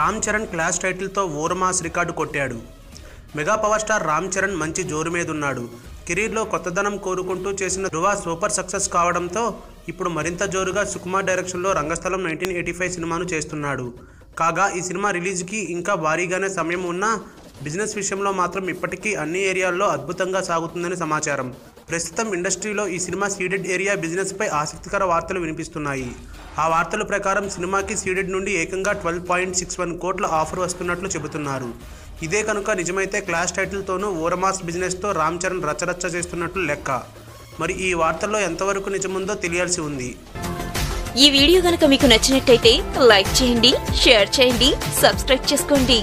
Ram Charan class టైటిల్తో ఓరమాస్ record కొట్టాడు. Mega power star Ram Charan మంచి జోరు మీదున్నాడు. కెరీర్లో కొత్తదనం కోరుకుంటూ చేసిన ధృవ సూపర్ సక్సెస్ కావడంతో ఇప్పుడు మరింత జోరుగా సుకుమార్ డైరెక్షన్లో రంగస్థలం 1985 సినిమాను చేస్తున్నాడు. కాగా ఈ సినిమా రిలీజ్కి ఇంకా భారీగానే సమయం ఉన్నా బిజినెస్ విషయంలో మాత్రం ఇప్పటికీ అన్ని ఏరియాల్లో అద్భుతంగా సాగుతుందని సమాచారం. ప్రస్తుతం ఇండస్ట్రీలో ఈ సినిమా సీడెడ్ ఏరియా బిజినెస్పై ఆసక్తికర వార్తలు వినిపిస్తున్నాయి. ఆ వార్తల ప్రకారం సినిమాకి సీడెడ్ నుండి ఏకంగా 12.61 కోట్ల ఆఫర్ వస్తున్నట్లు చెబుతున్నారు. ఇదే కనుక నిజమైతే క్లాస్ టైటిల్తోనూ ఓరమాస్ బిజినెస్తో రామ్ చరణ్ రచ్చరచ్చ చేస్తున్నట్లు లెక్క. మరి ఈ వార్తల్లో ఎంతవరకు నిజముందో తెలియాల్సి ఉంది. ఈ వీడియో గనుక మీకు నచ్చినట్టయితే లైక్ చేయండి, షేర్ చేయండి, సబ్స్క్రైబ్ చేసుకోండి.